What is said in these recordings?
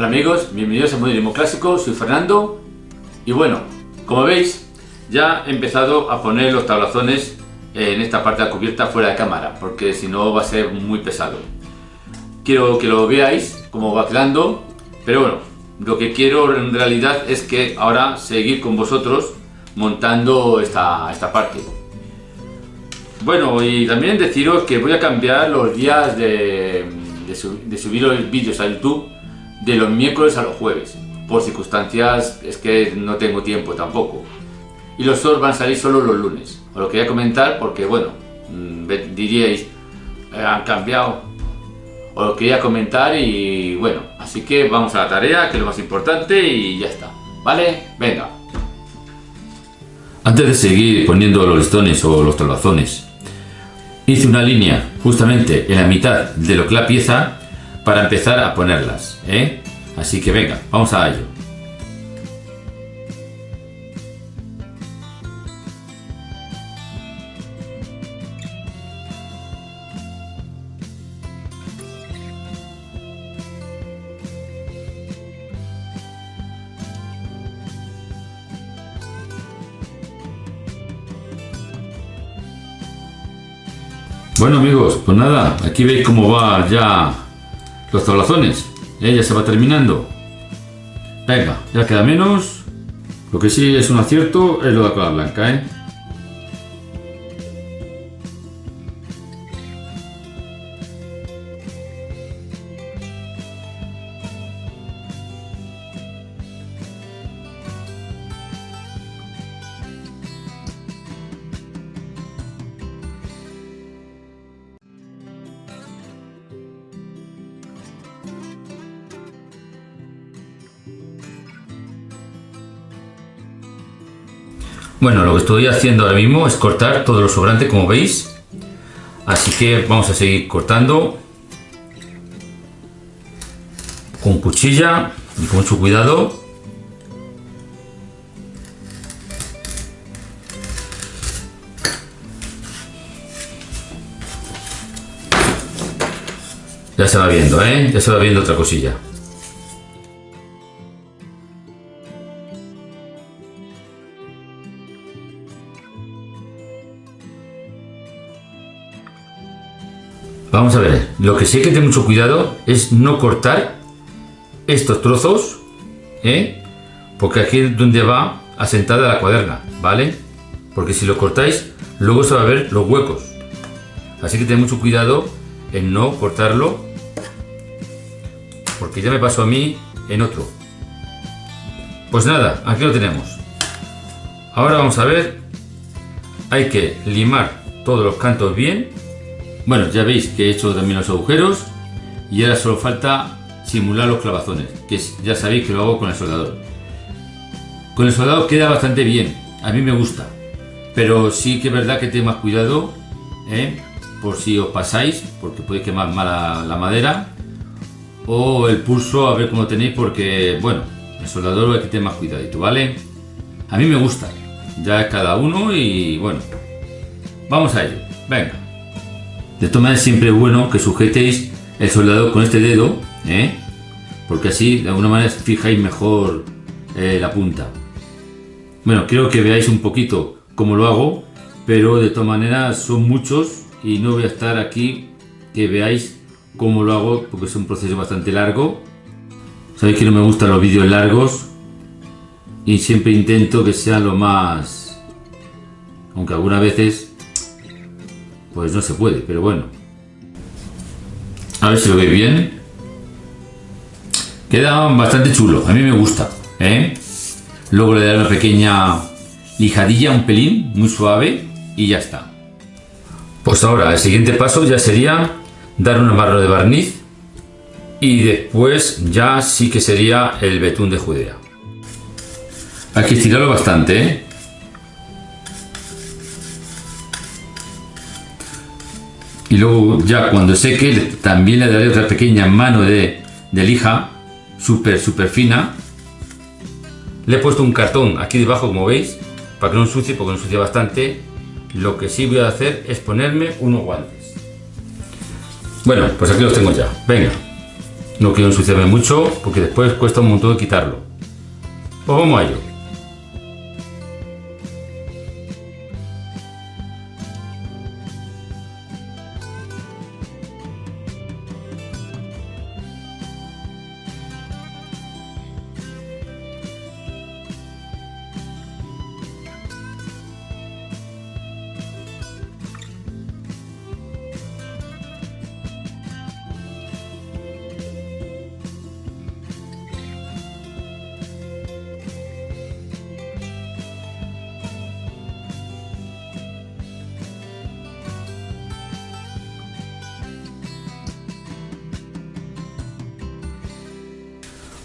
Hola amigos, bienvenidos a Modelismo Clásico, soy Fernando y bueno, como veis ya he empezado a poner los tablazones en esta parte de la cubierta fuera de cámara porque si no va a ser muy pesado. Quiero que lo veáis cómo va quedando, pero bueno, lo que quiero en realidad es que ahora seguir con vosotros montando esta parte. Bueno, y también deciros que voy a cambiar los días de subir los vídeos a YouTube de los miércoles a los jueves. Por circunstancias es que no tengo tiempo tampoco. Y los shorts van a salir solo los lunes. Os lo quería comentar porque bueno, diríais, han cambiado. Os lo quería comentar y bueno, así que vamos a la tarea, que es lo más importante y ya está. ¿Vale? Venga. Antes de seguir poniendo los listones o los tablazones, hice una línea justamente en la mitad de lo que es la pieza para empezar a ponerlas, ¿eh? Así que venga, vamos a ello. Bueno amigos, pues nada, aquí veis cómo va ya los tablazones, ya se va terminando. Venga, ya queda menos. Lo que sí es un acierto es lo de la cola blanca, ¿eh? Bueno, lo que estoy haciendo ahora mismo es cortar todo lo sobrante, como veis. Así que vamos a seguir cortando con cuchilla y con mucho cuidado. Ya se va viendo, ya se va viendo otra cosilla. Vamos a ver, lo que sí hay que tener mucho cuidado es no cortar estos trozos, porque aquí es donde va asentada la cuaderna, ¿vale? Porque si lo cortáis, luego se va a ver los huecos. Así que tened mucho cuidado en no cortarlo, porque ya me pasó a mí en otro. Pues nada, aquí lo tenemos. Ahora vamos a ver, hay que limar todos los cantos bien. Bueno, ya veis que he hecho también los agujeros y ahora solo falta simular los clavazones, que ya sabéis que lo hago con el soldador. Con el soldador queda bastante bien, a mí me gusta, pero sí que es verdad que tened más cuidado, por si os pasáis, porque puede quemar mal la madera, o el pulso, a ver cómo tenéis, porque bueno, el soldador hay que tener más cuidadito, ¿vale? A mí me gusta, ya es cada uno y bueno, vamos a ello, venga. De todas maneras siempre es bueno que sujetéis el soldador con este dedo, porque así de alguna manera fijáis mejor la punta. Bueno, quiero que veáis un poquito cómo lo hago, pero de todas maneras son muchos y no voy a estar aquí que veáis cómo lo hago porque es un proceso bastante largo. Sabéis que no me gustan los vídeos largos y siempre intento que sean lo más, aunque algunas veces pues no se puede, pero bueno. A ver si lo veis bien. Queda bastante chulo, a mí me gusta, Luego le daré una pequeña lijadilla, un pelín, muy suave y ya está. Pues ahora el siguiente paso ya sería dar un amarro de barniz y después ya sí que sería el betún de Judea. Hay que estirarlo bastante, Y luego ya cuando seque también le daré otra pequeña mano de lija súper fina. Le he puesto un cartón aquí debajo, como veis, para que no ensucie, porque no ensucia bastante. Lo que sí voy a hacer es ponerme unos guantes. Bueno, pues aquí los tengo ya. Venga, No quiero ensuciarme mucho porque después cuesta un montón quitarlo. Pues vamos a ello.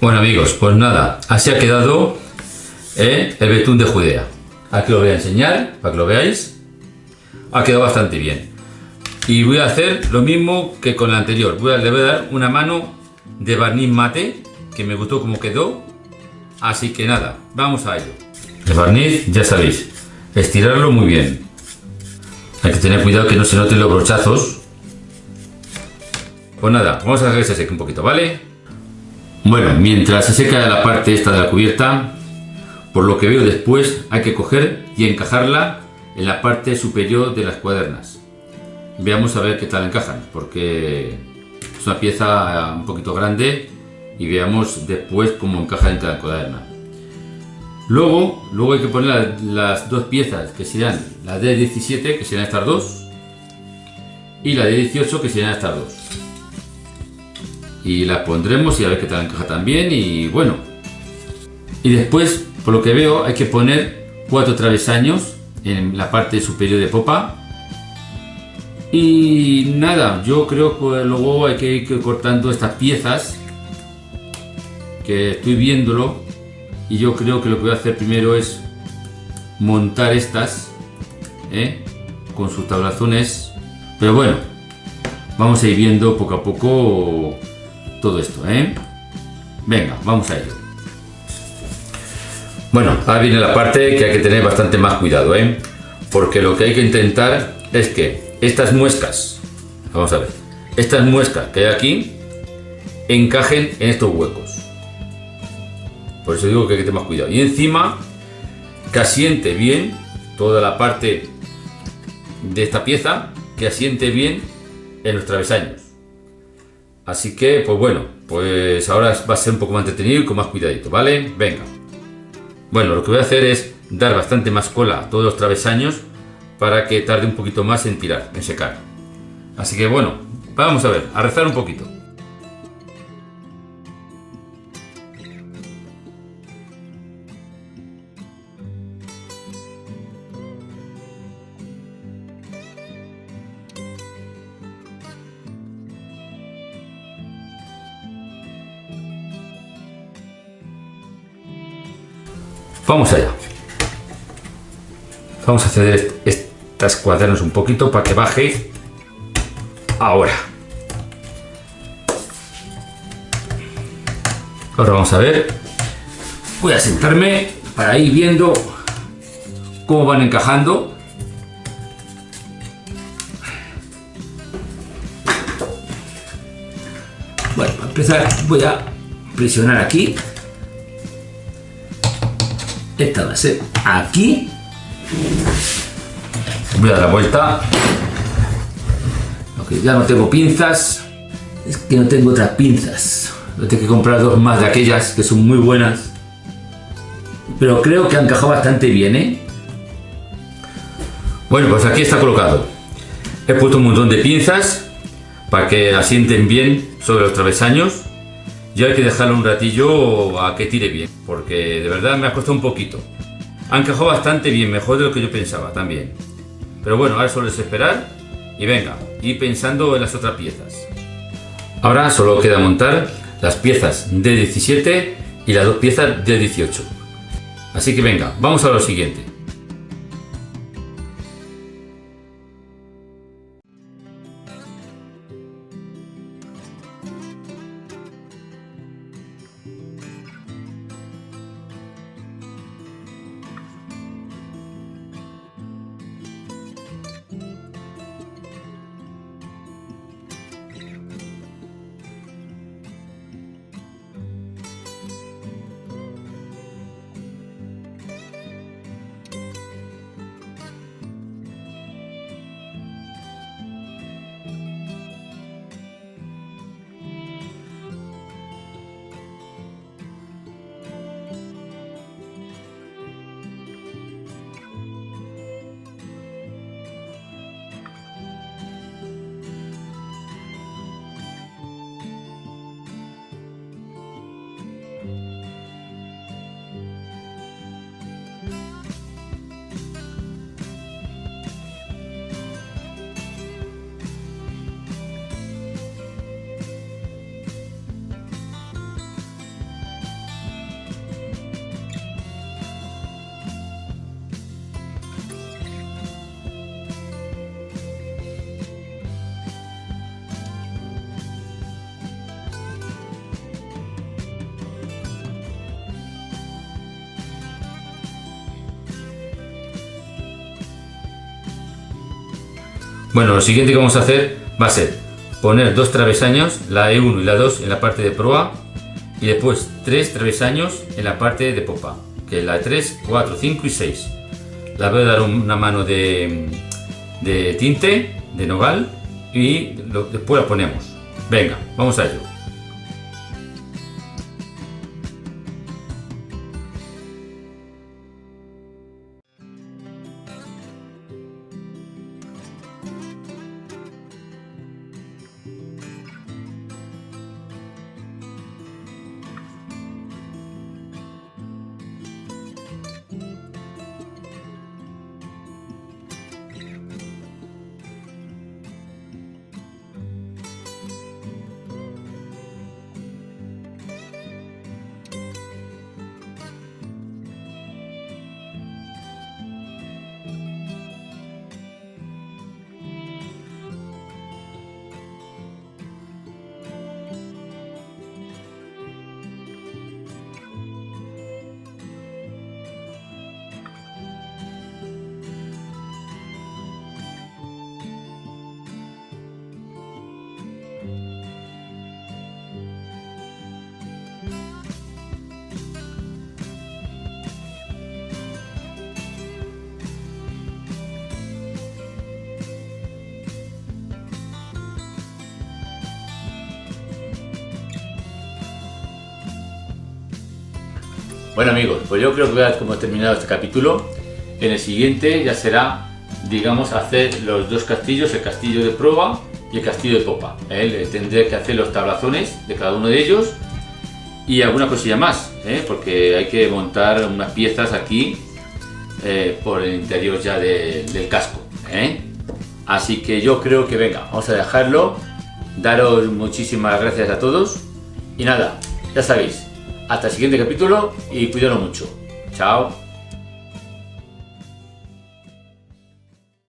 Bueno amigos, pues nada, así ha quedado el betún de Judea. Aquí lo voy a enseñar para que lo veáis. Ha quedado bastante bien. Y voy a hacer lo mismo que con la anterior. Le voy a dar una mano de barniz mate, que me gustó como quedó. Así que nada, vamos a ello. El barniz, ya sabéis, estirarlo muy bien. Hay que tener cuidado que no se noten los brochazos. Pues nada, vamos a dejar que se seque un poquito, ¿vale? Bueno, mientras se seca la parte esta de la cubierta, por lo que veo después hay que coger y encajarla en la parte superior de las cuadernas. Veamos a ver qué tal encajan, porque es una pieza un poquito grande y veamos después cómo encaja en cada cuaderna. Luego hay que poner las dos piezas que serán la de 17, que serán estas dos, y la de 18, que serán estas dos. Y las pondremos y a ver qué tal encaja también. Y bueno, y después, por lo que veo, hay que poner 4 travesaños en la parte superior de popa. Y nada, yo creo que luego hay que ir cortando estas piezas, que estoy viéndolo, y yo creo que lo que voy a hacer primero es montar estas con sus tablazones. Pero bueno, vamos a ir viendo poco a poco todo esto, Venga, vamos a ello. Bueno, ahora viene la parte que hay que tener bastante más cuidado, porque lo que hay que intentar es que estas muescas, vamos a ver, estas muescas que hay aquí encajen en estos huecos. Por eso digo que hay que tener más cuidado. Y encima que asiente bien toda la parte de esta pieza, que asiente bien en los travesaños. Así que, pues bueno, pues ahora va a ser un poco más entretenido y con más cuidadito, ¿vale? Venga. Bueno, lo que voy a hacer es dar bastante más cola a todos los travesaños para que tarde un poquito más en tirar, en secar. Así que bueno, vamos a ver, a rezar un poquito. Vamos allá. Vamos a ceder estas cuadernos un poquito para que baje. Ahora. Ahora vamos a ver. Voy a sentarme para ir viendo cómo van encajando. Bueno, para empezar voy a presionar aquí. Esta va a ser aquí. Voy a dar la vuelta. Ok, ya no tengo pinzas. Es que no tengo otras pinzas. Voy a tener que comprar dos más de aquellas que son muy buenas. Pero creo que han encajado bastante bien, Bueno, pues aquí está colocado. He puesto un montón de pinzas para que asienten bien sobre los travesaños. Y hay que dejarlo un ratillo a que tire bien, porque de verdad me ha costado un poquito. Ha encajado bastante bien, mejor de lo que yo pensaba también. Pero bueno, ahora solo es esperar y venga, ir pensando en las otras piezas. Ahora solo queda montar las piezas de 17 y las dos piezas de 18. Así que venga, vamos a lo siguiente. Bueno, lo siguiente que vamos a hacer va a ser poner 2 travesaños, la E1 y la 2 en la parte de proa y después 3 travesaños en la parte de popa, que es la 3, 4, 5 y 6. La voy a dar una mano de tinte, de nogal y después la ponemos. Venga, vamos a ello. Bueno amigos, pues yo creo que veis cómo he terminado este capítulo. En el siguiente ya será, digamos, hacer los dos castillos, el castillo de proa y el castillo de popa. Tendré que hacer los tablazones de cada uno de ellos y alguna cosilla más, porque hay que montar unas piezas aquí por el interior ya del casco. Así que yo creo que venga, vamos a dejarlo. Daros muchísimas gracias a todos y nada, ya sabéis. Hasta el siguiente capítulo y cuidaros mucho. Chao.